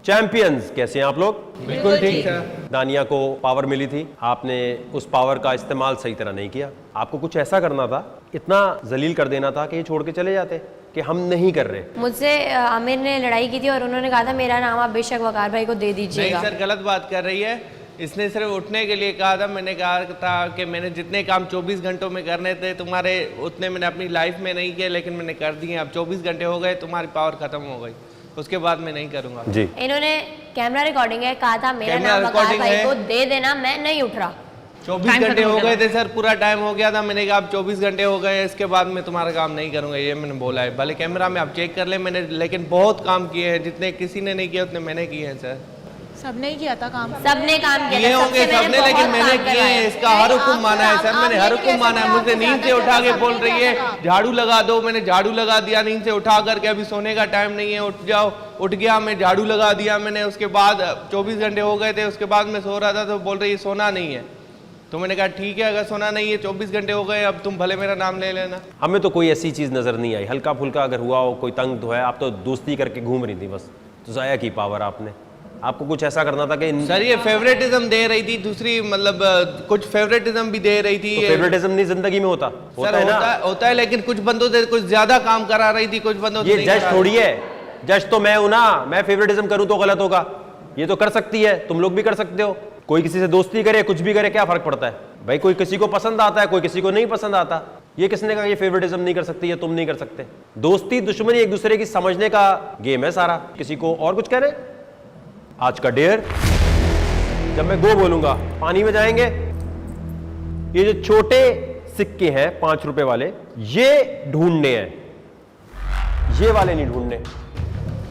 Champions, कैसे हैं आप लोग? बिल्कुल ठीक सर। दानिया को पावर मिली थी, आपने उस पावर का इस्तेमाल सही तरह नहीं किया। आपको कुछ ऐसा करना था, इतना जलील कर देना था कि ये छोड़ के चले जाते कि हम नहीं कर रहे। मुझसे आमिर ने लड़ाई की थी और उन्होंने कहा था मेरा नाम आप बेशक वकार भाई को दे दीजिएगा। नहीं सर, गलत बात कर रही है। इसने सिर्फ उठने के लिए कहा था। मैंने कहा था कि मैंने जितने काम 24 घंटों में करने थे तुम्हारे, उतने मैंने अपनी लाइफ में नहीं किए, लेकिन मैंने कर दिए। अब 24 घंटे हो गए, तुम्हारी पावर खत्म हो गई, उसके बाद मैं नहीं करूँगा जी। इन्होंने कैमरा रिकॉर्डिंग है, कहा था मेरा नाम वकार भाई को दे देना, मैं नहीं उठ रहा। 24 घंटे हो गए थे सर, पूरा टाइम हो गया था। मैंने कहा अब 24 घंटे हो गए, इसके बाद मैं तुम्हारा काम नहीं करूँगा, ये मैंने बोला है। भले कैमरा में आप चेक कर ले, मैंने लेकिन बहुत काम किए हैं, जितने किसी ने नहीं किए उतने मैंने किए हैं सर। सबने ही किया था काम, सबने काम किया किए होंगे सबने, लेकिन मैंने किए हैं। इसका हर हुक्म माना है सर, मैंने हर हुक्म माना है। मुझे नींद से उठा के बोल रही है झाड़ू लगा दो, मैंने झाड़ू लगा दिया नींद से उठा करके। अभी सोने का टाइम नहीं है, उठ जाओ। उठ गया, मैं झाड़ू लगा दिया मैंने। उसके बाद 24 घंटे हो गए थे, उसके बाद मैं सो रहा था तो बोल रही है सोना नहीं है। तो मैंने कहा ठीक है, अगर सोना नहीं है, 24 घंटे हो गए, अब तुम भले मेरा नाम ले लेना। हमें तो कोई ऐसी चीज नजर नहीं आई। हल्का फुल्का अगर हुआ हो, कोई तंग तो है, आप तो दोस्ती करके घूम रही थी बस, तो जाया की पावर आपने। आपको कुछ ऐसा करना था कि सर ये फेवरेटिज्म दे रही थी, दूसरी मतलब कुछ फेवरेटिज्म भी दे रही थी। तो फेवरेटिज्म नहीं जिंदगी में होता सर, है ना? होता है, लेकिन कुछ बंदों से कुछ ज्यादा काम करा रही थी, कुछ बंदों से ये नहीं जज करा थोड़ी है, जज तो मैं हूं ना। मैं फेवरेटिज्म करूं तो गलत होगा। ये तो कर सकती है, तुम लोग भी कर सकते हो। कोई किसी से दोस्ती करे, कुछ भी करे, क्या फर्क पड़ता है भाई? कोई किसी को पसंद आता है, कोई किसी को नहीं पसंद आता। ये किसने कहा ये फेवरेटिज्म नहीं कर सकती, ये तुम नहीं कर सकते? दोस्ती दुश्मनी एक दूसरे की समझने का गेम है सारा। किसी को और कुछ कह रहे? आज का डेयर, जब मैं गो बोलूंगा पानी में जाएंगे। ये जो छोटे सिक्के हैं 5 रुपए वाले, ये ढूंढने हैं, ये वाले नहीं ढूंढने।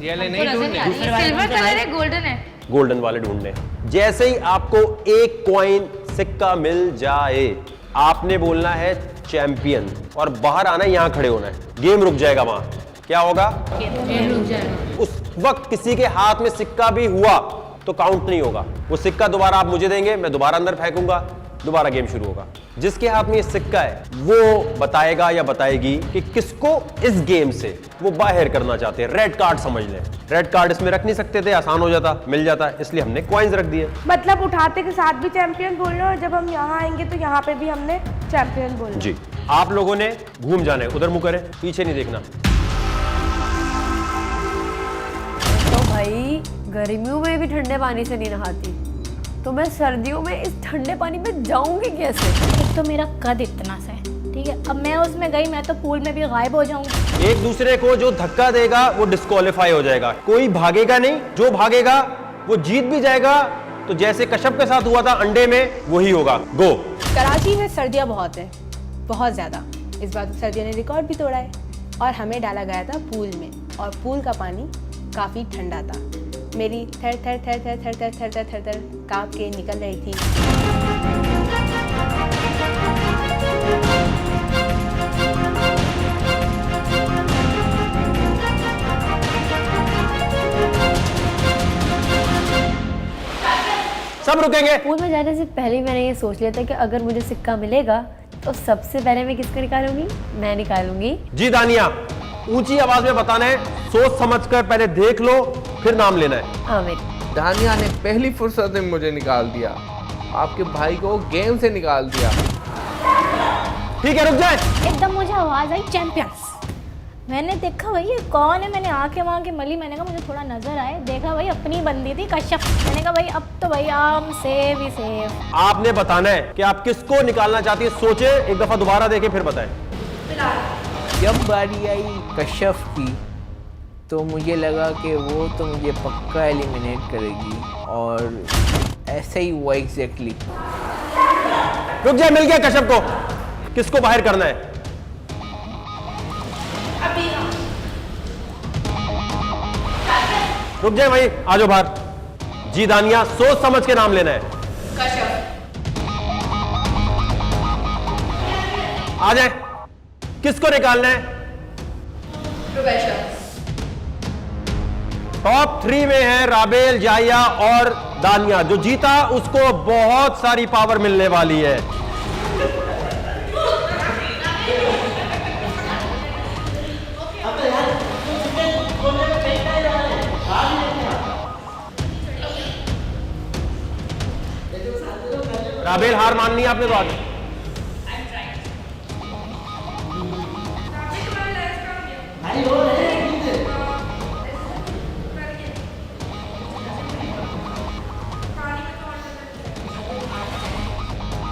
ये ले नहीं ढूंढने, सिल्वर कलर है, गोल्डन है। गोल्डन वाले ढूंढने हैं। जैसे ही आपको एक कॉइन सिक्का मिल जाए, आपने बोलना है चैंपियन और बाहर आना है, यहां खड़े होना है। गेम रुक जाएगा वहां। क्या होगा? गेम रुक जाएगा। उस वक्त किसी के हाथ में सिक्का भी हुआ तो काउंट नहीं होगा। वो सिक्का दोबारा आप मुझे देंगे, मैं दोबारा अंदर फेंकूंगा, दोबारा गेम शुरू होगा। जिसके हाथ में ये सिक्का है वो बताएगा या बताएगी कि किसको इस गेम से वो बाहर करना चाहते हैं। रेड कार्ड समझ लें। रेड कार्ड इसमें रख नहीं सकते थे, आसान हो जाता, मिल जाता, इसलिए हमने कॉइन्स रख दिए। मतलब उठाते के साथ भी चैंपियन बोलना, और जब हम यहाँ आएंगे तो यहाँ पे भी हमने चैंपियन बोलना। जी, आप लोगों ने घूम जाना है, उधर मुंह करें, पीछे नहीं देखना। तो भाई गर्मियों में भी ठंडे पानी से नहीं नहाती, तो मैं सर्दियों में इस ठंडे पानी में जाऊंगी कैसे? एक तो मेरा कद इतना सा है, ठीक है। अब मैं उसमें गई, मैं तो पूल में भी गायब हो जाऊंगी। एक दूसरे को जो धक्का देगा वो डिस्क्वालीफाई हो जाएगा। कोई भागेगा नहीं, जो भागेगा वो जीत भी जाएगा। तो जैसे कश्यप के साथ हुआ था अंडे में, वही होगा। गो। कराची में सर्दियाँ बहुत है, बहुत ज़्यादा। इस बार तो सर्दियों ने रिकॉर्ड भी तोड़ा है। और हमें डाला गया था पूल में, और पूल का पानी काफ़ी ठंडा था। मेरी थर थर थर थर थर थर थर थर थर थर काँप के निकल रही थी। सब रुकेंगे। पूल में जाने से पहले मैंने ये सोच लिया था कि अगर मुझे सिक्का मिलेगा तो सबसे पहले मैं किसको निकालूंगी? मैं निकालूंगी। जी दानिया, ऊंची आवाज में बताना है, सोच समझकर पहले देख लो, फिर नाम लेना है। आमिर। दानिया ने पहली फुर्सत में मुझे निकाल दिया, आपके भाई को गेम से निकाल दिया। ठीक है, रुक जाए। एकदम मुझे आवाज आई चैंपियंस। मैंने देखा भाई ये कौन है, मैंने आंखें वहाँ के मली, मैंने कहा मुझे थोड़ा नजर आए, देखा भाई अपनी बंदी थी कश्यप। मैंने कहा भाई अब तो भाई आम सेव ही सेव। आपने बताना है कि आप किसको निकालना चाहती है। सोचे, एक दफा दोबारा देखें, फिर बताएं। जब बारी आई कश्यप की तो मुझे लगा कि वो तो मुझे पक्का एलिमिनेट करेगी, और ऐसा ही हुआ एग्जैक्टली। रुक जाए, मिल गया कश्यप को। किसको बाहर करना है? रुक जाए भाई, आ जाओ बाहर। जी दानिया, सोच समझ के नाम लेना है। आ जाए। किसको निकालना है? टॉप 3 में है राबेल, जाया और दानिया। जो जीता उसको बहुत सारी पावर मिलने वाली है। राबेल हार माननी है आपने तो आज।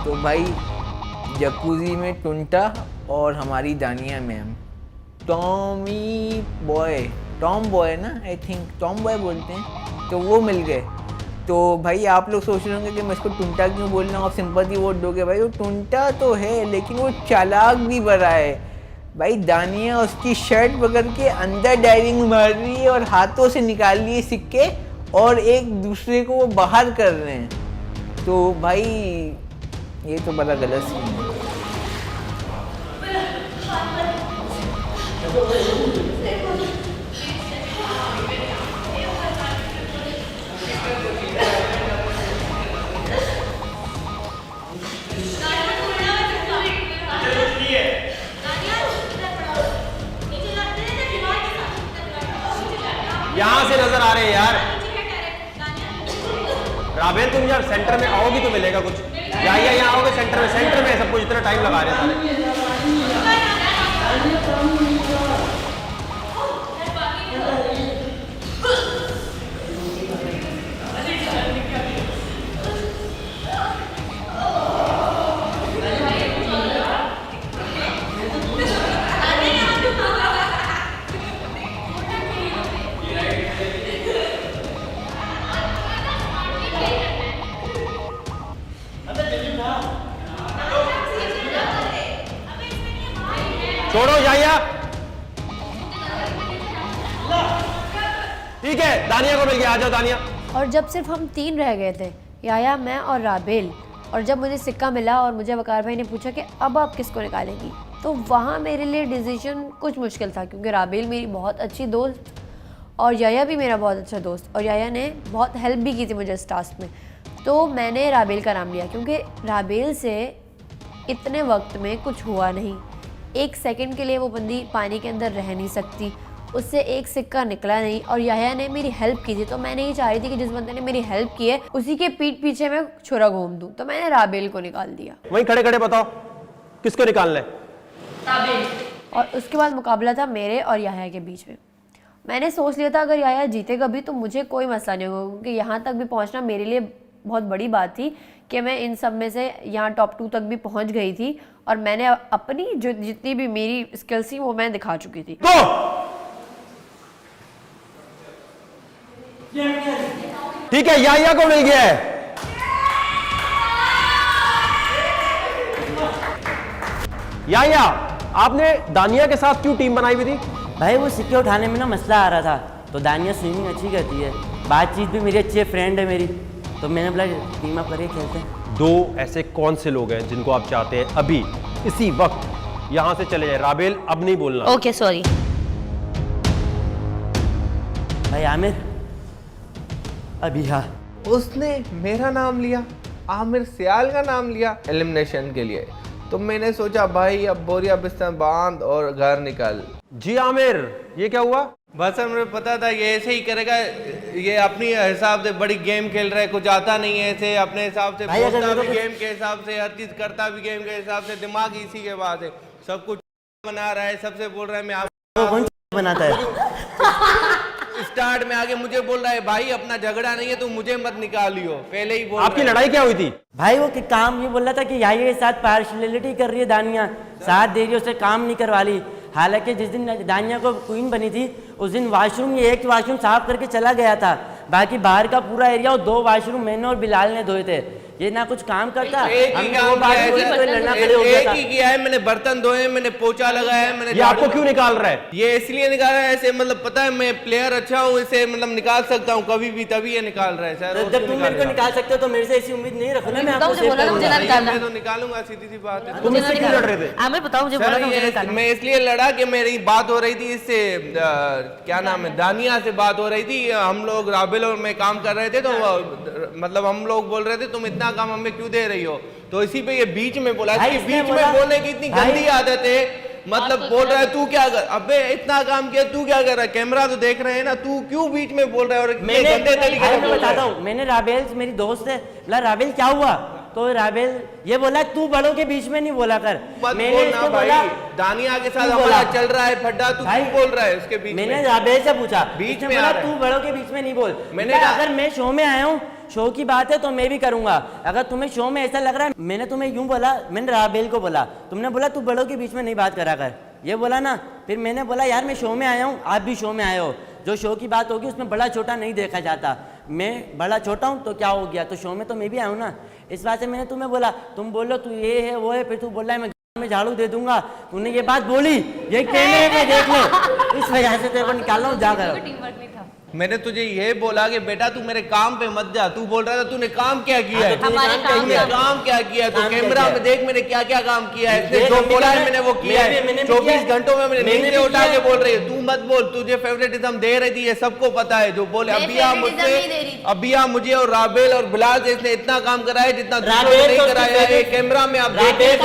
तो भाई जकूजी में टुंटा और हमारी दानिया मैम टॉम बॉय ना, आई थिंक टॉम बॉय बोलते हैं, तो वो मिल गए। तो भाई आप लोग सोच रहे होंगे कि मैं इसको टुंटा क्यों बोल रहा हूँ, आप सिंपैथी वोट दोगे। भाई वो टुंटा तो है लेकिन वो चालाक भी बड़ा है। भाई दानिया उसकी शर्ट पकड़ के अंदर डाइविंग मार रही है और हाथों से निकाल लिए सिक्के और एक दूसरे को वो बाहर कर रहे हैं। तो भाई ये तो बड़ा गलत सीन है। यहां से नजर आ रहे हैं यार। राबेल तुम यार सेंटर में आओगी तो मिलेगा कुछ। या यहाँ आओगे सेंटर में सब कुछ इतना टाइम लगा रहे हैं छोड़ो याया। ठीक है दानिया को मिल गया, आ जाओ दानिया। और जब सिर्फ हम 3 रह गए थे, याया, मैं और राबेल, और जब मुझे सिक्का मिला और मुझे वकार भाई ने पूछा कि अब आप किसको निकालेंगी, तो वहाँ मेरे लिए डिसीजन कुछ मुश्किल था, क्योंकि राबेल मेरी बहुत अच्छी दोस्त और याया भी मेरा बहुत अच्छा दोस्त, और याया ने बहुत हेल्प भी की थी मुझे इस टास्क में। तो मैंने राबेल का नाम लिया, क्योंकि राबेल से इतने वक्त में कुछ हुआ नहीं। 1 सेकंड के लिए वो बंदी पानी के अंदर रह नहीं सकती, उससे एक सिक्का निकला नहीं, और याया ने मेरी हेल्प की थी। तो मैं नहीं चाह रही थी कि जिस बंदे ने मेरी हेल्प की है उसी के पीठ पीछे मैं छुरा घूम दूं, तो मैंने राबेल को निकाल दिया। वहीं खड़े खड़े बताओ किसको निकालना है। राबेल। और उसके बाद मुकाबला था मेरे और याया के बीच में। मैंने सोच लिया था अगर याया जीतेगा भी तो मुझे कोई मसला नहीं होगा, क्योंकि यहाँ तक भी पहुँचना मेरे लिए बहुत बड़ी बात थी कि मैं इन सब में से यहाँ टॉप 2 तक भी पहुँच गई थी, और मैंने अपनी जो जितनी भी मेरी स्किल्स थी वो मैं दिखा चुकी थी। ठीक है याया को मिल गया है। याया, आपने दानिया के साथ क्यों टीम बनाई हुई थी? भाई वो सिक्के उठाने में ना मसला आ रहा था, तो दानिया स्विमिंग अच्छी करती है, बातचीत भी मेरी अच्छी है, फ्रेंड है मेरी, तो मैंने बोला टीम अप करके खेलते हैं। 2 ऐसे कौन से लोग हैं जिनको आप चाहते हैं अभी इसी वक्त यहां से चले जाए? राबेल अब नहीं बोलना। Okay sorry. भाई आमिर अभी हाँ उसने मेरा नाम लिया, आमिर सियाल का नाम लिया एलिमिनेशन के लिए, तो मैंने सोचा भाई अब बोरिया बिस्तर बांध और घर निकल। जी आमिर, ये क्या हुआ? बस मुझे पता था ये ऐसे ही करेगा, ये अपनी हिसाब से बड़ी गेम खेल रहा है, कुछ आता नहीं है ऐसे, अपने हिसाब से बोलता भी गेम के हिसाब से, हर चीज करता भी गेम के हिसाब से, दिमाग इसी के बाद है, सब कुछ बना रहा है, सबसे बोल रहा है मैं कौन बनाता है स्टार्ट में आगे मुझे बोल रहा है भाई अपना झगड़ा नहीं है तो मुझे मत निकालियो, पहले ही बोल आपकी लड़ाई क्या हुई थी? भाई वो काम ये बोल रहा था कि याया के साथ पार्शलिटी कर रही है, दानिया साथ दे रही है, उससे काम नहीं करवा ली। हालांकि जिस दिन दानिया को क्वीन बनी थी उस दिन वॉशरूम, ये एक वॉशरूम साफ करके चला गया था, बाकी बाहर का पूरा एरिया और 2 वॉशरूम मैंने और बिलाल ने धोए थे। ये ना कुछ काम करता, हमने वो बात बोली तो लड़ना खड़े हो गया था। एक ही किया है, मैंने बर्तन धोए, मैंने पोछा लगाया है, मैंने। ये आपको क्यों निकाल रहा है? ये इसलिए निकाल रहा है ऐसे, मतलब पता है मैं प्लेयर अच्छा हूँ, इसे मतलब निकाल सकता हूँ कभी भी, तभी ये निकाल रहा है सर। जब तुम मेरे को निकाल सकते हो तो मेरे से ऐसी उम्मीद नहीं रखो ना, मैं आपको सेव करूंगा। मैं तो निकालूंगा, सीधी सी बात है। तुम इससे क्यों लड़ रहे थे? आमिर बताओ मुझे, बोला था मुझे निकालना। मैं इसलिए लड़ा कि मेरी बात हो रही थी इससे, क्या नाम है, दानिया से बात हो रही थी, हम लोग राबेल और मैं काम कर रहे थे, तो मतलब हम लोग बोल रहे थे तुम इतना काम हमें क्यों दे रही हो, तो इसी पे ये बीच में बोला, बीच में बोलने की इतनी गंदी आदत है, मतलब बोल रहा है तू क्या कर, अबे इतना काम किया तू क्या कर रहा है, कैमरा तो देख रहे हैं ना, तू क्यों बीच में बोल रहा है और गंदे तरीके से मैं बताता हूँ, मैंने राबेल मेरी दोस्त है, बोला राबेल क्या हुआ, तो राबेल ये बोला तू बड़ों के बीच में नहीं बोला कर। मत मैंने बोलना इसको भाई, बोला दानिया के साथ तू हमारा बोला। चल रहा है फड्डा, तू भाई, क्यों बोल रहा है उसके बीच मैंने में? राबेल से पूछा, बीच इसने में बोला आ रहा है। तू बड़ों के बीच में नहीं बोल। मैंने बेटा, कहा- अगर मैं शो में आया हूँ, शो की बात है तो मैं भी करूंगा। अगर तुम्हें शो में ऐसा लग रहा है, मैंने तुम्हें यूं बोला, मैंने राबेल को बोला, तुमने बोला तू बड़ों के बीच में नहीं बात करा कर, ये बोला ना। फिर मैंने बोला यार मैं शो में आया हूँ, आप भी शो में आए हो, जो शो की बात होगी उसमें बड़ा छोटा नहीं देखा जाता। मैं बड़ा छोटा हूँ तो क्या हो गया, तो शो में तो मैं भी आया हूँ ना। इस बात से मैंने तुम्हें बोला, तुम बोलो तू ये है वो है, फिर तू बोल रहा है मैं में झाड़ू दे दूंगा। तूने ये बात बोली, ये कैमरे में देख ले, इस वजह से तेरे को निकाल रहा हूँ, जाकर। मैंने तुझे ये बोला कि बेटा तू मेरे काम पे मत जा, तू बोल रहा था तूने काम क्या किया है, हमारे काम तूने क्या काम क्या किया है, तो काम क्या कैमरा किया में देख मैंने क्या क्या काम किया है, इसने ये जो भी बोला है किया मैंने वो किया है। मैंने भी 24 किया। घंटों में मैंने नींद मैंने से भी उठा किया। के बोल रही है, तू मत बोल, तुझे फेवरेटिज्म दे रही थी, ये सबको पता है। जो बोले अबिया मुझसे, अबिया मुझे और राबेल और बिलाल से इसने इतना काम करा है जितना दूसरों ने नहीं कराया है। कैमरा में आप देखिए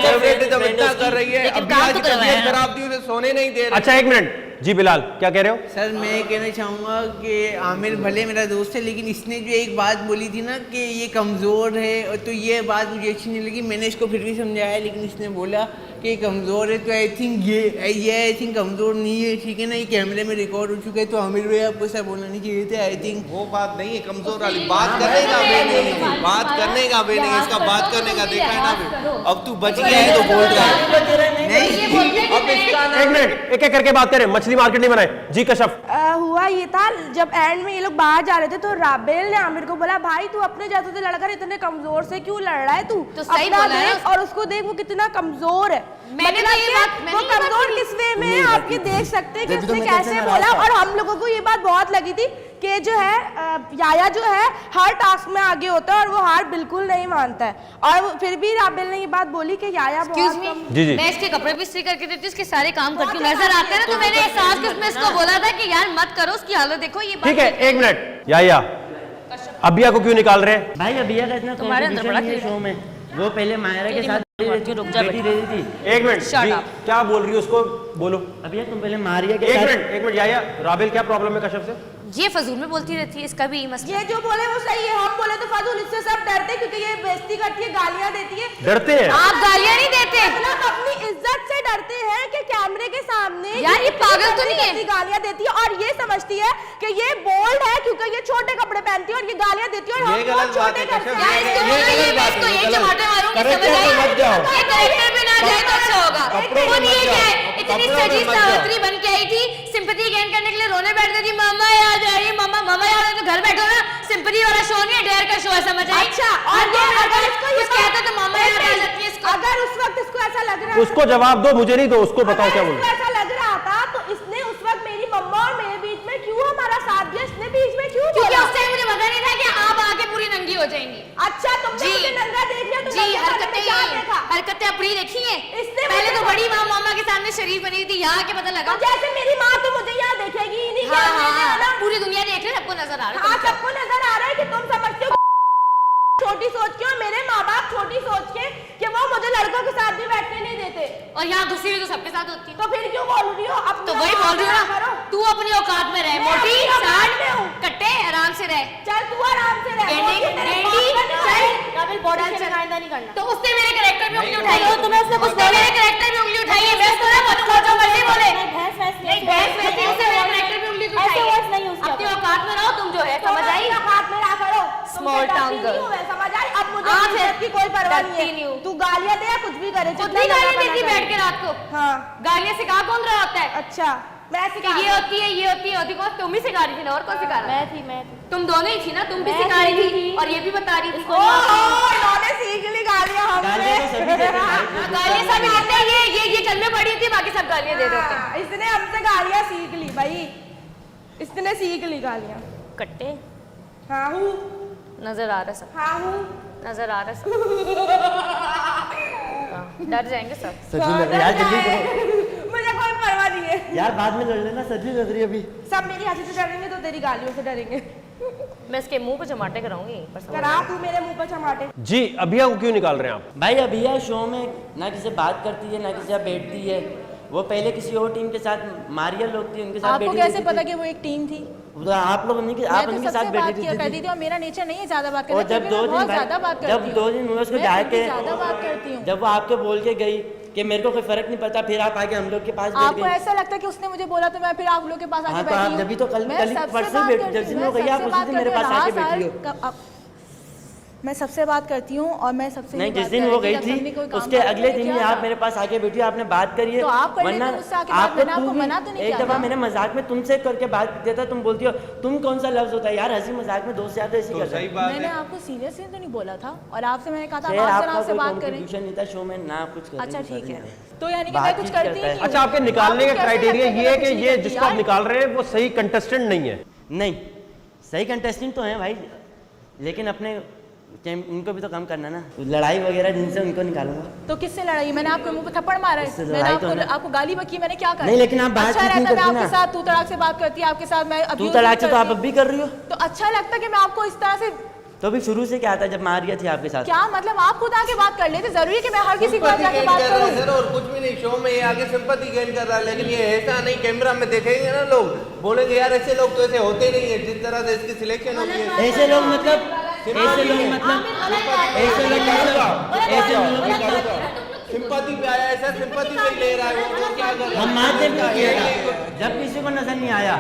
फेवरेटिज्म इतना कर रही है, अबिया की तबीयत खराब थी, उसे सोने नहीं दे रही। अच्छा एक मिनट जी बिलाल, क्या कह रहे हो? सर मैं कहना चाहूँगा कि आमिर भले मेरा दोस्त है, लेकिन इसने जो एक बात बोली थी ना कि ये कमज़ोर है, और तो ये बात मुझे अच्छी नहीं लगी। मैंने इसको फिर भी समझाया, लेकिन इसने बोला कि ये कमज़ोर है, तो आई थिंक ये आई थिंक कमज़ोर नहीं है, ठीक है ना। ये कैमरे में रिकॉर्ड हो चुका है, तो आमिर भाई आपको ऐसा बोलना नहीं चाहिए था। आई थिंक वो बात नहीं है कमजोर वाली, बात करने का वे नहीं है, बात करने का वे नहीं है, इसका बात करने का देखा है ना। अब तू बच गया है तो बोल रहा है नहीं, अब इसका ना एक मिनट, एक एक करके बात करें, मछली मार्केट नहीं बनाए जी। कशफ, हुआ ये था, जब एंड में ये लोग बाहर जा रहे थे तो राबेल ने आमिर को बोला भाई तू अपने जैसे से लड़कर इतने कमजोर से क्यों लड़ रहा है, तू तो सही अपना बोला है देख और उसको देख वो कितना कमजोर है। मैंने तो ये बात- मैंने वो ये बात कमजोर बोली। किस वे में है, आप ये देख सकते हैं कि उसने कैसे बोला। और हम लोगों को ये बात बहुत लगी थी कि जो है याया जो है हर टास्क में आगे होता है और वो हार बिल्कुल नहीं मानता है। और फिर भी राबेल ने ये बात बोली कि याया बहुत कम- जी जी, मैं इसके कपड़े भी इस्त्री करके देती हूँ, इसके सारे काम करती हूँ, नजर आते हैं ना, तो मैंने एहसास के उसमें इसको बोला था कि यार मत करो, उसकी हालत देखो। ये बात ठीक है, एक मिनट। या अबिया को क्यों निकाल रहे हैं? भाई अबिया का इतना तुम्हारे अंदर बड़ा कंट्रीब्यूशन नहीं है शो में। वो पहले मायरा के साथ बैठी रहती थी। एक मिनट Shut जी, up. क्या बोल रही है उसको बोलो। अबिया तुम पहले मारिया के एक साथ मिनट, एक मिनट। या राबेल क्या प्रॉब्लम है कशफ से? ये फजूल में बोलती रहती है, इसका भी यही मसला ये जो बोले वो सही है, हम बोले तो फाजूल, इससे सब डरते हैं क्योंकि ये बेइज्जती करती है, गालियां देती है। डरते हैं? आप गालियां नहीं देते मतलब अपनी इज्जत से डरते हैं कि कैमरे के सामने यार, ये पागल तो नहीं है? ऐसी गालियां देती है और ये समझती है कि ये बोल्ड है क्योंकि ये छोटे कपड़े पहनती है और ये गालियां देती है और हम ये बहुत गलत बात छोटे है करते कश्यप, हैं। यार, इसको बोलो, ये मैं इसको एक चमाटे मारूंगी, करेक्टर समझ पे आई? मत जाओ। ये करेक्टर पे ना जाए तो अच्छा होगा। कपड़ों पे खुद मत ये जाओ। क्या है, इतनी कपड़ों पे सजी मत जाओ। सावित्री बन के आई थी, सिंपैथी गेन करने के लिए रोने बैठ गई थी, मम्मा याद आ रही है, मम्मा मम्मा याद आ रही है, तो घर बैठो ना, सिंपैथी वाला शो नहीं है, डेयर का शो है, समझ आई? अच्छा, और ये अगर इसको ये कुछ कहते तो मम्मा याद आ जाती है इसको। अगर उस वक्त इसको ऐसा लग रहा उसको जवाब दो, मुझे नहीं दो, उसको बताओ क्या अगर बोल इसको ऐसा लग रहा था तो इसने उस वक्त मेरी मम्मा और मेरे बीच में क्यों हमारा साथ दिया, इसने बीच में क्यों क्योंकि बोला? उस टाइम मुझे पता नहीं था कि आप आके पूरी नंगी हो जाएंगी। अच्छा तुमने जी। मुझे नंगा देख लिया, जी, तुमने हरकतें क्या यही देखा? हैं, हरकतें अपनी देखी हैं। इसने पहले मुझे- तो बड़ी माँ मामा के सामने शरीफ बनी थी, यहाँ के पता लगा। तो जैसे मेरी माँ तो मुझे यहाँ देखेगी ही नहीं, हाँ कैमरे में है ना? हाँ, पूरी दुनिया देख ले, सबको नजर आ रहा है। हाँ सबको नजर आ रहा है कि तुम समझते हो छोटी सोच के, और मेरे माँ बाप छोटी सोच के कि वो मुझे लड़कों के साथ भी बैठने नहीं देते। और यहाँ घुसी हुई तो सबके साथ होती है। तो फिर क्यों बोल रही हो? तो वही बोल रही हूँ ना, तू अपनी औकात में रह, मैं मोटी अपनी औकात साठ में हूँ। कट्टे आराम से रह। चल तू आराम से रह। गेंडी, मोटी तेरे गेंडी, बाप का चल। नहीं। राबेल बॉडी से आइंदा नहीं करना। तो उसने मेरे कैरेक्टर पे उंगली उठाई, तो तुम्हें उसने कुछ उसने मेरे कैरेक्टर पे उंगली उठाई है, मैं उसको ना बोलूंगा जो मर्जी बोले। भैंस वैस नहीं, भैंस वैसे ही उसने मेरे कैरेक्टर पे उंगली उठाई ऐसे है। वर्ड्स नहीं use किया अपनी औकात में रहो तुम, जो है समझ आई? हाथ में रहा करो। Small tongue girl। समझ आई? अब मुझे हाँ, इज्जत फिर की कोई परवाह डरती नहीं नहीं है। हूँ। तू गालियां दे या कुछ भी करे, खुद जितना भी गालियां लगा देती बना बैठ के रात को। हाँ गालियां सिखा कौन रहा होता है? अच्छा मैं कि ये होती है, ये होती है, होती कौन? तुम ही सिखा रही थी ना, और कौन सिखा रहा? मैं थी तुम दोनों ही थी ना, तुम भी मैं सिखा रही सीखी थी थी। और ये भी बता रही थी। इन्होंने सीख ली गालियां हमने। गालियां तो सभी देते हैं भाई। हाँ, गालियां सभी देते हैं, ये कल में पड़ी थी, बाकी सब गालियां दे देते हैं। हाँ, इसने हमसे गालियां सीख ली भाई, इसने सीख ली गालियां। कट्टे हाँ हूँ, नजर आ रहा है सब, हाँ हूँ। नजर आ रहा है सब। हाँ, डर जाएंगे सब। सजी लग रही है यार, जल्दी करो मुझे कोई परवाह नहीं है। यार, बाद में लड़ लेना, सजी लग रही है अभी। सब मेरी हंसी से डरेंगे तो तेरी गालियों से डरेंगे। मैं इसके मुंह पे चमाटे कराऊंगी यहीं पर, समझ करा आई? तू मेरे मुंह पर चमाटे। जी, अबिया को क्यों निकाल रहे हैं आप? भाई अबिया शो में ना किसी से बात करती है, ना किसी से बैठती है। वो पहले किसी और टीम के साथ मारिया लोग थी, उनके साथ आपको बैठी कैसे रहती पता थी। कि वो एक टीम थी? तो आप लोग उन्हीं के आप उन्हीं के साथ बैठे थे करती थी और मेरा नेचर नहीं है ज्यादा बात और करना। जब 2 दिन ज्यादा बात करती जब 2 दिन हुए उसको जाके ज्यादा बात करती हूँ। जब वो आपके बोल के गई कि मेरे को कोई फर्क नहीं पड़ता, फिर आप आके हम लोग के पास बैठ आपको गए। ऐसा लगता है कि उसने मुझे बोला तो मैं फिर आप लोग के पास आके हाँ, तो बैठी आप हूँ? जब भी तो कल मैं कल सबसे परसों बात बैठ करती जिस दिन हूँ, हो गई आप सबसे उसी बात दिन मेरे करती पास हूँ। आके हाँ, बैठी हो। सर, मैं सबसे बात करती हूँ और मैं सबसे नहीं, ही जिस बात दिन कर वो रही गई थी, जब सबने थी कोई काम उसके वाम अगले नहीं दिन ही किया आप था। मेरे पास आके बैठी हो, आपने बात करी है। तो आप कर लेते वरना मुझसे आके बात, आपको मैंने आपको तू भी मना तो नहीं एक किया दफा था। मैंने मजाक में तुमसे करके बात किया था, तुम बोलती हो तुम कौन सा लफ्ज होता है यार, हंसी मजाक में दोस्त यार तो ऐसी तो करते सही हैं। बात मैंने है। आपको सीरियसली तो नहीं बोला था और आपसे मैंने कहा था खैर, आप जरा आपका आपसे कोई बात करें। कंट्रीब्यूशन नहीं था शो में ना कुछ कर अच्छा रही ठीक थी। है, तो यानी कि मैं कुछ बातचीत करती करता ही है। नहीं अच्छा, आपके निकालने का आपको कैसे क्राइटेरिया लगता ये है मैं कि कुछ ये नहीं जिसको आप करती निकाल रहे हैं वो सही कंटेस्टेंट नहीं है। नहीं, सही कंटेस्टेंट तो हैं भाई, लेकिन अपने इनको भी तो कम करना ना, लड़ाई वगैरह जिनसे उनको निकालूंगा। तो किससे लड़ाई? मैंने आपके मुंह पे थप्पड़ मारा है? इससे मैंने लड़ाई तो ना। आपको गाली बकी? मैंने क्या कहा? नहीं, लेकिन आप बातचीत अच्छा नहीं रहता मैं करती आपके ना। साथ तू तड़ाक से बात करती, आपके साथ मैं तू abuse तलाक से नहीं तो आप करती। अब भी कर रही हो, तो अच्छा लगता कि मैं आपको इस तरह से तो अभी शुरू से क्या था जब मारिया थी आपके साथ? क्या मतलब आप खुद आके बात कर लेते? जरूरी है कि मैं हर किसी को सिंपैथी जाके गेन बात कर रहा है करूं? सर, और कुछ भी नहीं। शो में ये आगे सिंपैथी गेन कर रहा है, लेकिन ये ऐसा नहीं। कैमरा में देखेंगे ना लोग, बोलेंगे यार ऐसे लोग तो ऐसे होते नहीं है। जिस तरह से इसकी सिलेक्शन होती है, ऐसे लोग मतलब ऐसे लोग मतलब सिंपैथी पे आया है सर, सिंपैथी पे ले रहा है वो क्या कर रहा है? हम मारते भी किया था जब किसी को नजर नहीं आया,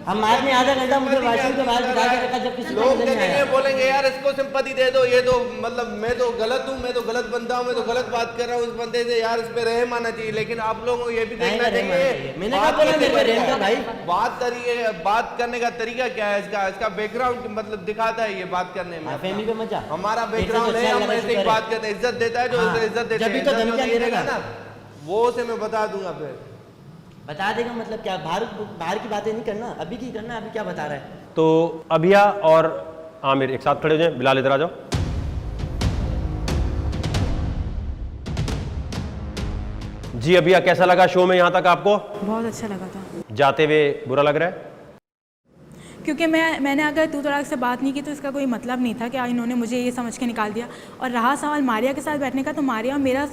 हम मारने आधा घंटा मुझे वॉशरूम के बाहर बिठा के रखा जब किसी को लोग नजर नहीं देखेंगे, आया। बोलेंगे यार इसको सिंपैथी दे दो, ये तो मतलब मैं तो गलत हूँ, मैं तो गलत बंदा हूँ, मैं तो गलत बात कर रहा हूँ इस बंदे से, यार इस पे रहम आना चाहिए। लेकिन आप लोगों को ये भी देखना चाहिए, मैंने कहा बोला मेरे पे रहम था भाई। बात करने का तरीका क्या है इसका बैकग्राउंड मतलब दिखाता है ये बात करने में। फैमिली पे मजा हमारा बैकग्राउंड है, हम ऐसे ही बात करते हैं, इज्जत देता है जो हाँ, इज्जत देता जब भी है। तो इज्जत जो धमकियां नहीं दे देगा रहा ना वो से मैं बता दूंगा फिर। बता देगा मतलब क्या? बाहर की बातें नहीं करना, अभी की करना, अभी क्या बता रहा है? तो अभिया और आमिर एक साथ खड़े हो जाए। बिलाल इधर आ जाओ। जी अभिया, कैसा लगा शो में यहाँ तक आपको? बहुत अच्छा लगा था, जाते हुए बुरा लग रहा है? क्योंकि मैंने अगर तू तड़ाक से बात नहीं की तो इसका कोई मतलब नहीं था कि इन्होंने मुझे ये समझ के निकाल दिया। और रहा सवाल मारिया के साथ बैठने का, तो मारिया और मेरा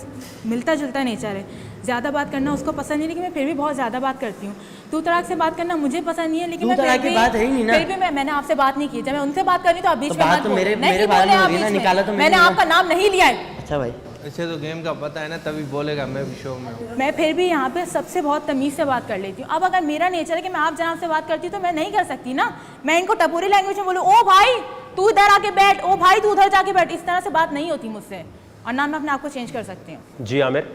मिलता जुलता नेचर है। ज़्यादा बात करना उसको पसंद नहीं, लेकिन मैं फिर भी बहुत ज़्यादा बात करती हूँ। तू तड़ाक से बात करना मुझे पसंद नहीं है, लेकिन तू तड़ाक की बात है ही नहीं ना। फिर भी मैंने आपसे बात नहीं की। जब मैं उनसे बात कर रही तो आप बीच में बात मत तो बोलो। मेरे नहीं बारे में बोले हो आप रही है ना, बीच में। निकाला तो मैंने आपका नाम नहीं लिया है। अच्छा भाई, इसे तो गेम का पता है ना, तभी बोलेगा मैं भी शो में हूँ। मैं फिर भी यहाँ पे सबसे बहुत तमीज़ से बात कर लेती हूँ। अब अगर मेरा नेचर है कि मैं आप जनाब से बात करती हूँ तो मैं नहीं कर सकती ना। मैं इनको टपोरी लैंग्वेज में बोलूँ, ओ भाई तू इधर आके बैठ, ओ भाई तू उधर जाके बैठ, इस तरह से बात नहीं होती मुझसे। और ना मैं अपने आप को चेंज कर सकती हूँ। जी आमिर?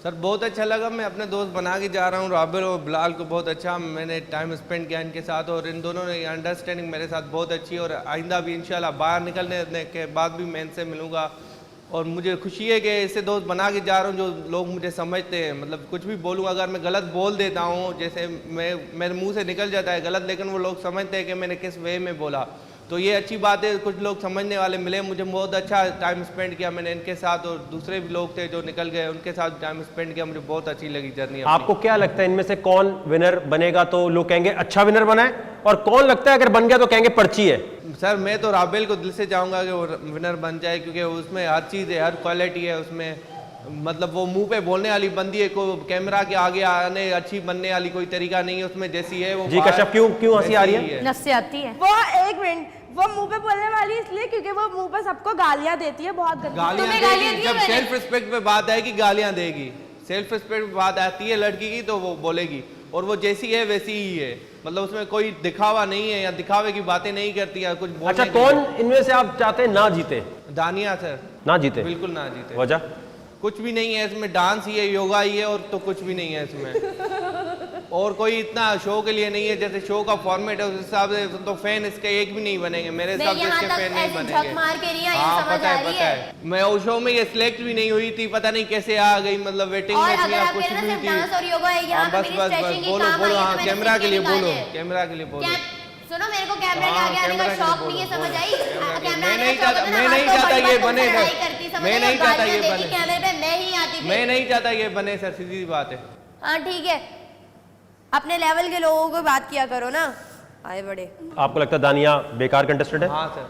सर बहुत अच्छा लगा, मैं अपने दोस्त बना के जा रहा हूँ राबिल और बिलाल को। बहुत अच्छा मैंने टाइम स्पेंड किया इनके साथ, और इन दोनों ने अंडरस्टैंडिंग मेरे साथ बहुत अच्छी। और आइंदा भी इंशाल्लाह बाहर निकलने के बाद भी मैं इनसे मिलूँगा। और मुझे खुशी है कि इससे दोस्त बना के जा रहा हूँ जो लोग मुझे समझते हैं। मतलब कुछ भी बोलूँ, अगर मैं गलत बोल देता हूँ, जैसे मेरे मुंह से निकल जाता है गलत, लेकिन वो लोग समझते हैं कि मैंने किस वे में बोला, तो ये अच्छी बात है। कुछ लोग समझने वाले मिले, मुझे बहुत अच्छा टाइम स्पेंड किया मैंने इनके साथ। और दूसरे भी लोग थे जो निकल गए, उनके साथ टाइम स्पेंड किया, मुझे बहुत अच्छी लगी जर्नी। आपको क्या लगता है इनमें से कौन विनर बनेगा तो लोग कहेंगे अच्छा विनर बना है, और कौन लगता है अगर बन गया तो कहेंगे पर्ची है? सर मैं तो राबेल को दिल से चाहूँगा कि वो विनर बन जाए, क्योंकि उसमें हर चीज़ है, हर क्वालिटी है उसमें। मतलब वो मुंह पे बोलने वाली बंदी है, को कैमरा के आगे आने अच्छी बनने वाली कोई तरीका नहीं है उसमें, जैसी है वो। जी कश्यप, क्यों हंसी आ रही है? नफ्स से आती है वो एक मिनट, वो मुंह पे बोलने वाली इसलिए क्योंकि वो मुंह पे सबको गालियां देती है, बहुत गंदी। गालियां तुम्हें गालियां देगी, दी जब मैंने? सेल्फ रिस्पेक्ट पे बात आएगी गालियां देगी। सेल्फ रिस्पेक्ट पे बात आती है लड़की की तो वो बोलेगी, और वो जैसी है वैसी ही है। मतलब उसमें कोई दिखावा नहीं है, या दिखावे की बातें नहीं करती है कुछ बोलने अच्छा, की। कौन इनमें से आप चाहते हैं ना जीते? दानिया सर ना जीते? बिल्कुल ना जीते। वजह? कुछ भी नहीं है इसमें, डांस ही है, योगा ही है, और तो कुछ भी नहीं है इसमें। और कोई इतना शो के लिए नहीं है, जैसे शो का फॉर्मेट है उस हिसाब से तो फैन इसके एक भी नहीं बनेंगे मेरे हिसाब से, इसके फैन नहीं बनेंगे। मार के रही है, हाँ समझ पता आ है रही पता है, मैं उस शो में ये सिलेक्ट भी नहीं हुई थी, पता नहीं कैसे आ गई, मतलब वेटिंग और में थी अगर या आप कुछ कह रहे भी हैं थी। डांस और योगा है, यहाँ हाँ, पे बस मेरी बस स्ट्रेचिंग बस की बोलो काम बोलो, आई है, हाँ तो मैंने कैमरा के लिए सीखे बोलो, निकाले। कैमरा के लिए बोलो। सुनो, मेरे को कैमरे के आगे आने का कैमरा के शौक लिए नहीं है, बोलो, समझ आई? बोलो। कैमरा मैं नहीं आने का चाहता, शौक है मैं ना, नहीं आपको चाहता बड़ी ये बात बने तुमसे सर, लड़ाई करती, समझ मैं आई? नहीं चाहता गालियां ये देती बने, कैमरे पे, मैं ही आती फिर। मैं नहीं चाहता ये बने सर, सीधी बात है। हाँ ठीक है, अपने लेवल के लोगों को बात किया करो ना, आए बड़े। आपको लगता है दानिया बेकार कंटेस्टेंट है? हाँ सर।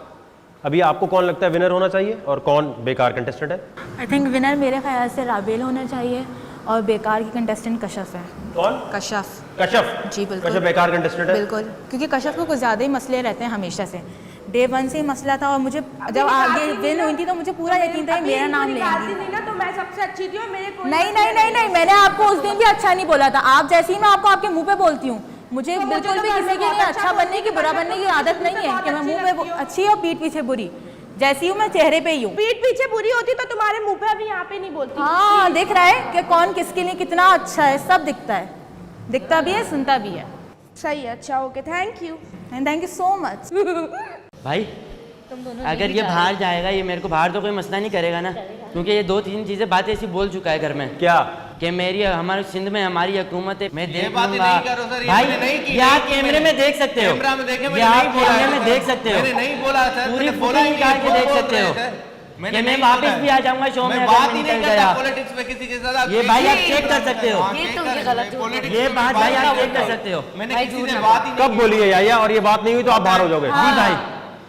अभी आपको कौन लगता है विनर होना चाहिए और कौन बेकार कंटेस्टेंट है? आई थिंक विनर मेरे ख्याल से राबेल होना चाहिए, और बेकार की कंटेस्टेंट कशफ है। कौन? कश्यप। कश्यप। जी बिल्कुल। कश्यप बेकार कंटेस्टेंट है। बिल्कुल, क्योंकि कश्यप को कुछ ज़्यादा ही मसले रहते हैं हमेशा से। डे 1 से ही मसला था और मुझे जब आगे विन हुई थी तो मुझे पूरा यकीन था कि मेरा नाम लेंगी। नहीं ना, तो मैं सबसे अच्छी थी और मेरे कोई नहीं, मैंने आपको उस दिन भी अच्छा नहीं बोला था। आप जैसे ही मैं आपको आपके मुंह पे बोलती हूँ, मुझे बिल्कुल भी किसी के लिए अच्छा बनने की, बुरा बनने की आदत नहीं है कि मैं मुंह पे अच्छी और पीठ पीछे बुरी। जैसी हूँ मैं चेहरे पे ही हूँ। पीठ पीछे बुरी होती तो तुम्हारे मुंह पे अभी यहाँ पे नहीं बोलती। हाँ, दिख रहा है कि कौन किसके लिए कितना अच्छा है, सब दिखता है, दिखता भी है, सुनता भी है। सही है, अच्छा, okay, thank you. And thank you so much. भाई अगर ये बाहर जाएगा, ये मेरे को बाहर तो कोई मसला नहीं करेगा ना, क्योंकि ये 2-3 चीजें बातें ऐसी बोल चुका है घर में। क्या? कि मेरी हमारे सिंध में हमारी हुकूमत है, मैं देख बातें लूंगा। नहीं करो सर, ये भाई मैंने नहीं की, ये आप नहीं की कैमरे में देख सकते हो, कैमरा में देखे, ये मैंने आप नहीं बोला कैमरे है, में देख सकते हो, मैंने नहीं बोला सर, पूरी मैंने बोला फुटेज ही निकाल के नहीं, देख बोल सकते रहे हो थे। कि मैंने मैं नहीं वापस बोला भी आ जाऊंगा शो में मैं अगर बात मैं ही निकल नहीं गया। करता पॉलिटिक्स में किसी के साथ। ये भाई आप चेक कर सकते हो, ये तो ये गलत है, ये बात भाई आप चेक कर सकते हो। मैंने किसी से बात ही नहीं कब बोली है याया? और ये बात नहीं हुई तो आप बाहर हो जाओगे। जी भाई,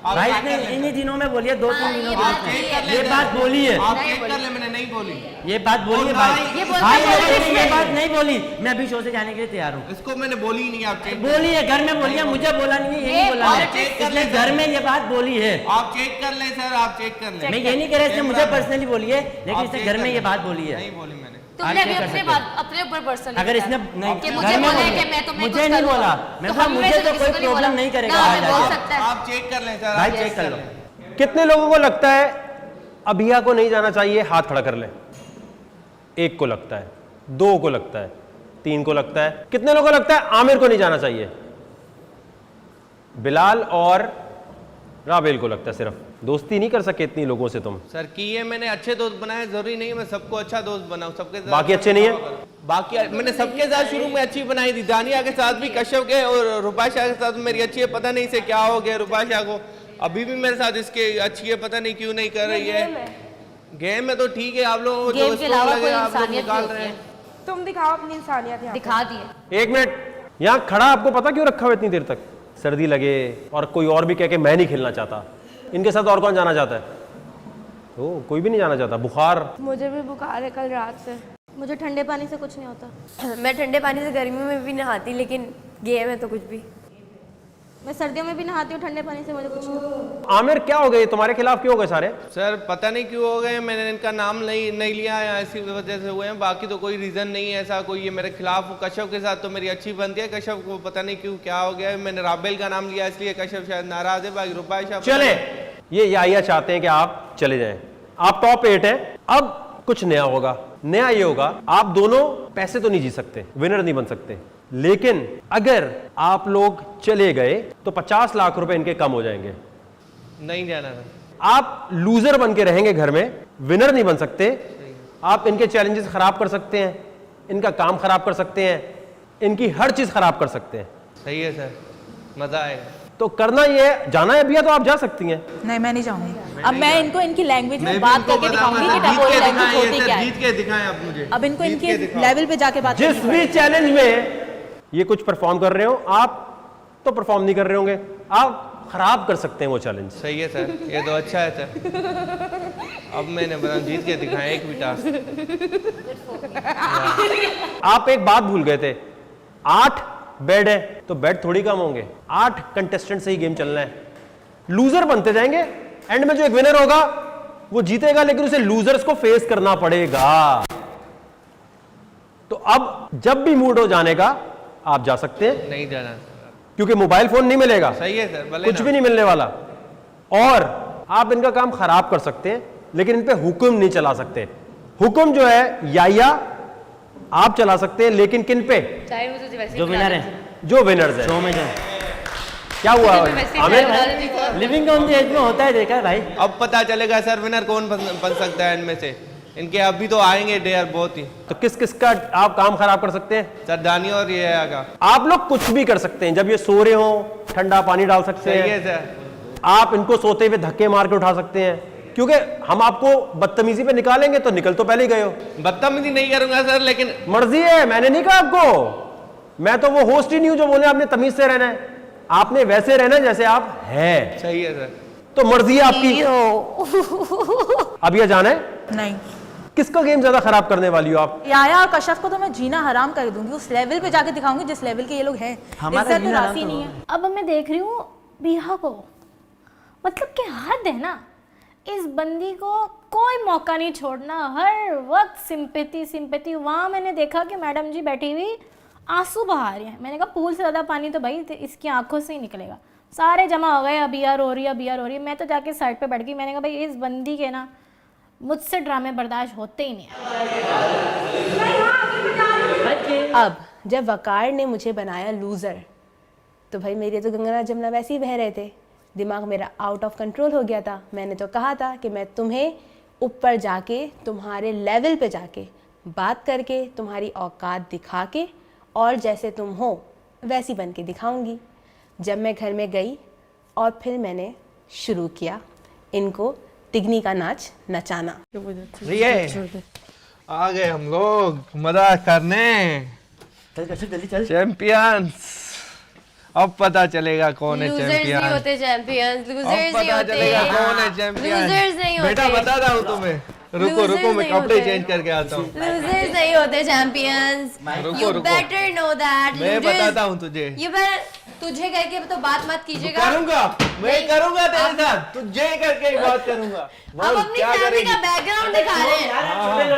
भाई इसने इन्हीं दिनों में बोली है, 2-3 दिनों के लिए ये बात बोली है, आप चेक कर ले, मैंने नहीं बोली। ये बात बोली है भाई। भाई ये बात नहीं बोली, मैं अभी शो से जाने के लिए तैयार हूँ। इसको मैंने बोली ही नहीं, आप चेक बोली है, घर में बोली है, मुझे बोला नहीं है, ये नहीं बोला है, इसने घर में ये बात बोली है। आप चेक कर ले सर, आप चेक कर ले। मैं ये नहीं कह रहा इसने मुझे पर्सनली बोली है, लेकिन इसने घर में ये बात बोली है। नहीं बोली मैंने। तुमने अभी अपने ऊपर पर्सनली अगर इसने नहीं कि घर मुझे में बोला है बोली कि मैं तुम्हें मुझे नहीं बोला, मैं बोला मुझे तो कोई प्रॉब्लम नहीं करेगा भाई बोल जाके। सकता है। आप चेक कर लें सर, भाई आप चेक कर लो। कितने लोगों को लगता है अभिया को नहीं जाना चाहिए? हाथ खड़ा कर ले। 1 को लगता है, 2 को लगता है, 3 को लगता है। कितने लोगों को लगता है आमिर को नहीं जाना चाहिए? बिलाल और राबेल को लगता है। सिर्फ दोस्ती नहीं कर सके इतनी लोगों से तुम। सर की ये मैंने अच्छे दोस्त बनाए, जरूरी नहीं है मैं सबको अच्छा दोस्त बनाऊं, सबके साथ बाकी अच्छे नहीं है? बाकी मैंने सबके साथ शुरू में अच्छी बनाई थी, दानिया के साथ भी, कश्यप के और रुपा शाह के साथ मेरी अच्छी है, पता नहीं से क्या हो गया रुपा शाह को, अभी भी मेरे साथ इसके अच्छी है, पता नहीं क्यों नहीं कर रही है। गेम में तो ठीक है, आप लोग गेम के अलावा कोई आप लोग इंसानियत निकाल भी रहे होती हैं। है। तुम दिखाओ अपनी इंसानियत यहाँ पे। दिखा दिए। 1 मिनट, यहाँ खड़ा आपको पता क्यों रखा हुआ इतनी देर तक? सर्दी लगे और कोई और भी कह के मैं नहीं खेलना चाहता। इनके साथ और कौन जाना चाहता है? ओ, कोई भी नहीं जाना चाहता। बुखार? मुझे भी बुखार है कल रात से। मुझे ठंडे पानी से कुछ नहीं होता। मैं ठंडे पानी से गर्मियों में भी नहाती, लेकिन गेम है तो कुछ भी। मैं सर्दियों में भी नहाती हूँ, ठंडे पानी से मुझे कुछ नहीं होता। आमिर क्या हो गए तुम्हारे खिलाफ? क्यों हो गए सारे? सर पता नहीं क्यों हो गए, मैंने इनका नाम नहीं लिया है, ऐसी वजह से हुए हैं, बाकी तो कोई रीजन नहीं है ऐसा कोई ये मेरे खिलाफ। कश्यप के साथ तो मेरी अच्छी बनती है, कश्यप को पता नहीं क्यों क्या हो गया है, मैंने राबेल का नाम लिया इसलिए कश्यप शायद नाराज है, बाकी रुपा शाह चले, ये याया चाहते हैं कि आप चले जाएं। आप टॉप 8 हैं। अब कुछ नया होगा। नया ये होगा, आप दोनों पैसे तो नहीं जीत सकते, विनर नहीं बन सकते, लेकिन अगर आप लोग चले गए तो 50 लाख रुपए इनके कम हो जाएंगे। नहीं जाना था। आप लूजर बन के रहेंगे घर में, विनर नहीं बन सकते। आप इनके चैलेंजेस खराब कर सकते हैं, इनका काम खराब कर सकते हैं, इनकी हर चीज खराब कर सकते हैं। सही है सर, मजा आएगा। तो करना ये जाना है भैया तो आप जा सकती हैं। नहीं, मैं नहीं चाहूंगी। अब मैं इनको इनकी लैंग्वेज में मैं बात भी इनको करके दिखाऊंगी कि बताऊंगा, टपोरी जीत के लैंग्वेज दिखाएं, होती ये क्या सर, है। जीत के दिखाएं आप मुझे। अब इनको जीत के इनके दिखाओ। लेवल पे जाके बात जिस करनी भी पड़ेगी। चैलेंज में ये कुछ परफॉर्म कर रहे हो, आप तो परफॉर्म नहीं कर रहे होंगे, आप खराब कर सकते हैं वो चैलेंज। सही है सर, ये तो अच्छा है सर। अब मैंने बता जीत के दिखाया एक भी टास्क। आप एक बात भूल गए थे, 8 बेड है तो बेड थोड़ी कम होंगे। 8 कंटेस्टेंट से ही गेम चलना है, लूजर बनते जाएंगे। एंड में जो एक विनर होगा वो जीतेगा, लेकिन उसे लूजर्स को फेस करना पड़ेगा। तो अब जब भी मूड हो जाने का आप जा सकते हैं, नहीं जाना, क्योंकि मोबाइल फोन नहीं मिलेगा, सही है सर, भले कुछ भी नहीं मिलने वाला। और आप इनका काम खराब कर सकते हैं, लेकिन इन पे हुक्म नहीं चला सकते। हुक्म जो है याया आप चला सकते हैं, लेकिन किन पे? चाहे मुझे तो वैसे जो विनर है, जो विनर्स है। शो में जो क्या हुआ Aamir? Living on the edge में होता है, देखा है भाई। अब पता चलेगा सर विनर कौन बन सकता है इनमें से। इनके अभी तो आएंगे डेयर बहुत ही। तो किस किस का आप काम खराब कर सकते हैं? सर दानिया और ये आएगा। आप लोग कुछ भी कर सकते हैं। जब ये सो रहे हो ठंडा पानी डाल सकते सही है हैं, सर। आप इनको सोते हुए धक्के मार के उठा सकते हैं, क्योंकि हम आपको बदतमीजी पे निकालेंगे तो निकल तो पहले ही गए हो। बदतमीजी नहीं करूंगा सर, लेकिन मर्जी है, मैंने नहीं कहा आपको। मैं तो वो होस्ट ही नहीं हूं जो बोले आपने तमीज से रहना है। आपने वैसे रहना है जैसे आप हैं। सही है सर। तो मर्जी है आपकी। अब ये जाना है? नहीं, किसका गेम ज्यादा खराब करने वाली हो आप? याया और कश्यप को तो मैं जीना हराम कर दूंगी, उस लेवल पे जाके दिखाऊंगी जिस लेवल के ये लोग हैं। हमारा इज्जत तो जीना राफी हराम नहीं है। अब मैं देख रही हूँ बिहा को, मतलब कि हद है ना, इस बंदी को कोई मौका नहीं छोड़ना, हर वक्त सिंपैथी सिंपैथी। वहाँ मैंने देखा कि मैडम जी बैठी हुई आंसू बहा रही हैं। मैंने कहा पूल से ज़्यादा पानी तो भाई इसकी आंखों से ही निकलेगा। सारे जमा हो गए, अभी यार हो रही है, अभी यार हो रही है। मैं तो जाके साइड पे बैठ गई। मैंने कहा भाई इस बंदी के ना मुझसे ड्रामे बर्दाश्त होते ही नहीं है। अब जब वकार ने मुझे बनाया लूज़र, तो भाई मेरे तो गंगा जमुना वैसे ही बह रहे थे, दिमाग मेरा आउट ऑफ कंट्रोल हो गया था। मैंने तो कहा था कि मैं तुम्हें ऊपर जाके, तुम्हारे लेवल पे जाके बात करके, तुम्हारी औकात दिखा के, और जैसे तुम हो वैसी बन के दिखाऊंगी। जब मैं घर में गई और फिर मैंने शुरू किया इनको तिगनी का नाच नचाना। ये आ गए हम लोग मजा करने, चल कश्यप जल्दी चल। चैंपियंस। अब पता चलेगा कौन है लूजर्स नहीं चैंपियन। होते चैंपियंस, अब लूजर्स नहीं पता होते, चलेगा कौन है चैंपियन। लूजर्स नहीं होते, बेटा बता रहा हूँ तुम्हें, रुको Losers रुको मैं नहीं कपड़े होते। चेंज करके आता हूँ। लूजर्स नहीं होते चैंपियंस। रुको, यू रुको। Better know that. मैं बताता हूँ तुझे। ये बार तुझे कह के तो बात मत कीजिएगा। करूंगा, मैं करूंगा तेरे साथ, तुझे करके ही बात करूंगा। अब अपनी फैमिली का बैकग्राउंड दिखा रहे हैं।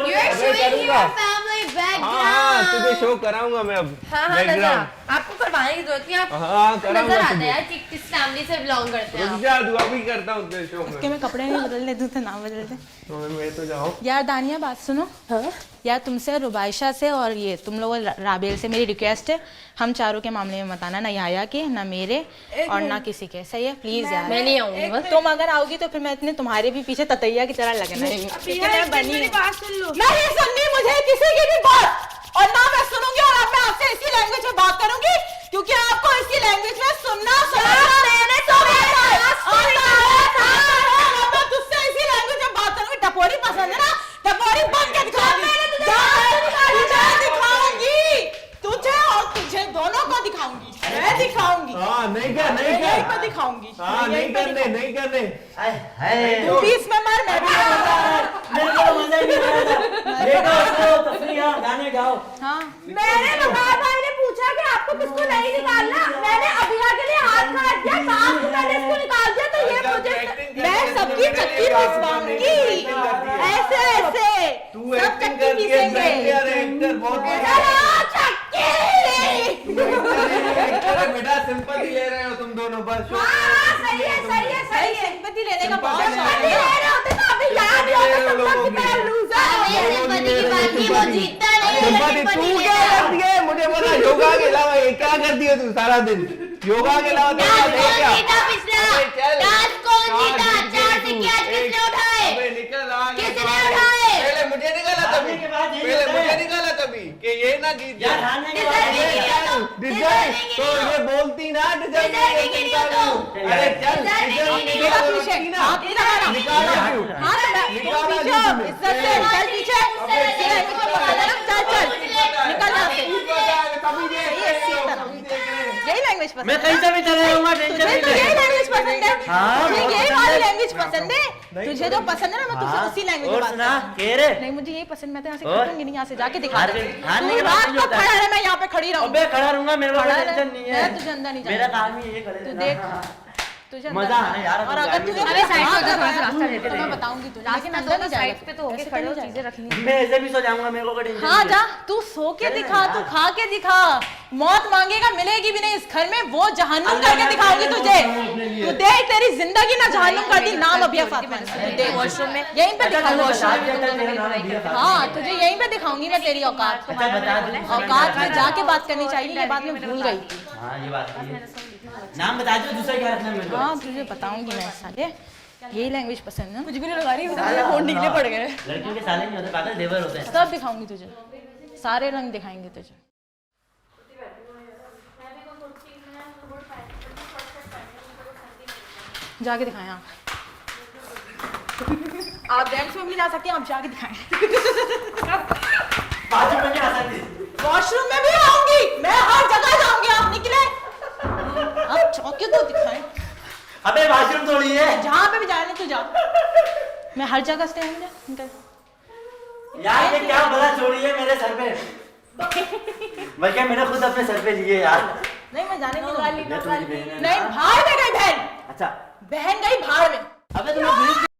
You are showing your family हाँ, तुझे background। शो कराऊंगा मैं अब हाँ हाँ नजर, आपको करवाने की जरूरत नहीं। आप हाँ, कराऊंगा नजर आता तुझे। है यार कि किस फैमिली से बिलोंग करते हैं रुक आप। जा, दुआ भी करता हूँ तेरे शो में। कि मैं कपड़े नहीं बदल देती तो ना बदल दे। मैं तो जाऊँ। यार दानिया बात सुनो। हाँ? यार तुमसे, रुबाइशा से और ये तुम लोग राबेल से मेरी रिक्वेस्ट है, हम चारों के मामले में मत आना, ना याया के, ना मेरे और ना किसी के। सही है प्लीज यार। मैं नहीं आऊंगी बस। तुम अगर आओगी तो फिर मैं इतने तुम्हारे भी पीछे ततैया की तरह लगना है। मेरी बात सुन लो। नहीं सुननी मुझे किसी की भी बात, और ना मैं सुनूंगी, और अब मैं आपसे इसी लैंग्वेज में बात करूंगी, क्योंकि आपको इसी लैंग्वेज में सुनना मैंने तो मैं तुझसे इसी लैंग्वेज में बात करूंगी। टपोरी पसंद है ना, टपोरी बन के दिखाऊंगी, तुझे और तुझे दोनों को दिखाऊंगी, मैं दिखाऊंगी। हाँ नहीं कर, नहीं यहीं कर। पे दिखाऊंगी। हाँ नहीं करने, नहीं करने। तू भी इसमें मर, मैं भी मेरे को मजा ही नहीं आ रहा। देखो उसको तफरीह, गाने गाओ। हाँ मैंने वकार भाई ने पूछा कि आपको किसको नहीं निकालना, मैंने अभिया के लिए हाथ खड़ा किया, काम को मैंने इसको निकाल दिया, तो ये मुझे मैं सबकी चक्की पीसवाऊंगी, ऐसे ऐसे तू सब एक्टिंग चक्की करती है, मैं पीसेंगे। यार एक्टर बहुत चक्की एक्टर है बेटा, सिंपैथी ले रहे हो तुम दोनों बस। सही है सही है सही है। सिंपैथी लेने का बहुत सिंपैथी शौक ले है। रहे होते तो अभी याद नहीं होता तुम लोग कि मैं लूजर हूँ। सिंपैथी की बात की, वो जीतता नहीं है, सिंपैथी लेकिन तू पति क्या लेता है। करती है मुझे पता, योगा के अलावा ये क्या करती है तू सारा दिन? योगा के अलावा टास्क तेरा कौन क्या? जीता पिछला? अबे चल। टास्क कौन जीता? चार तू। सिक्के आज किसने उठाए? अबे निकल आगे। किसने उठाए? पहले मुझे निकाला तभी, हारने के बाद यही पहले होता है। मुझे निकाला तभी कि ये ना जीत यार जाए। हारने के डिजर्व बाद नहीं ये- किया तुम, डिजर्व डिजर्व नहीं तो किया ये तुम। बोलती ना डिजर्व डिजर्व नहीं की हो तुम। अरे चल डिजर्व नहीं डिजर्व की नहीं हो। किया तो ना। हाथ नहीं लगाना। निकाला क्यों? हाथ लगा- निकाला पीछे क्यों हो, तूने? इज्जत से चल पीछे। चल चल निकल यहाँ से। तू पता है, कभी देख ये रहे इसी हो, तरह। कभी देख रहे हो। यही लैंग्वेज पसंद मैं है। कहीं से भी चले जाऊंगा, टेंशन तुझे नहीं तो यही ले। लैंग्वेज पसंद है। हाँ, तुझे बहुत यही पसंद वाली है। लैंग्वेज पसंद है। तुझे जो पसंद है ना, मैं तुझसे उसी लैंग्वेज में और बात सुना करूंगी। कह रे नहीं मुझे यही पसंद, मैं तो यहाँ से और? खटूंगी नहीं, यहाँ से जाके दिखा हार दे। के- हारने तू के बाद रात नहीं को होता है। खड़ा है, मैं यहाँ पे खड़ी रहूंगी। अबे खड़ा रहूंगा, मेरे को खड़ा कोई रह। टेंशन नहीं मैं है। तुझे अंदर नहीं मेरा जाने काम ही ये करे तू देना। देख तुझे अंदर मजा नहीं आना यार, जाने। और अब अगर गाड़ी तुझे में- अरे साइड पे हाँ, होकर अगर थोड़ा रास्ता देते तो मैं रहेंगे। बताऊंगी तुझे, रास्ता लेकिन तो अंदर नहीं साइड जाएगा। पे तो होके ऐसे खड़े हो, नहीं जाएगा। चीजें रखनी है। मैं ऐसे भी सो जाऊंगा, मेरे को कोई टेंशन हाँ नहीं जा, है। तू सो के चले दिखा, ना तू यार। खा के दिखा। मौत मांगेगा मिलेगी भी नहीं इस घर में, वो जहन्नुम अल्लाह करके ने दिखाऊंगी अपने तुझे। अपने लिए। तू देख तेरी जिंदगी ना जहन्नुम कर दी, नाम अभिया फातिमा ने। तू देख वॉशरूम में यहीं पे अच्छा, दिखाऊंगी। बता दिया, चल, तेरा नाम अभिया फातिमा। हाँ तुझे यहीं पे दिखाऊंगी मैं तेरी औकात। अच्छा बता दे। औकात में जाके बात करनी चाहिए, ये बात मैं भूल गई थी। हाँ ये बात सही है। नाम बता दो, दूसरा क्या रखना है मेरे को? हाँ तुझे बताऊंगी मैं साले, यही लैंग्वेज पसंद है। मुझे भी नहीं लगा रही, फोन निकले पड़ गए। लड़कियों के साले नहीं होते, पागल देवर होते हैं। सब दिखाऊंगी तुझे, सारे रंग दिखाएंगे तुझे। जाके दिखाएं आप। आप डेंस में भी जा सकते हैं, आप जाके दिखाएं। बाजू में नहीं आ सकती। वॉशरूम में भी आऊंगी मैं, हर जगह जाऊंगी, आप निकले। आप चौके तो दिखाएं, अबे वाशरूम थोड़ी है। जहाँ पे भी जाने तू जा। मैं हर जगह स्टैंड है, निकल। यार ये क्या बड़ा चोरी है मेरे सर पे। बल्कि मैंने खुद अपने सर पे लिए यार। नहीं मैं जाने नहीं दूंगी। मैं तुम्हारी बहन है। नहीं भाड़ में गई बहन, अच्छा बहन गई भाड़ में।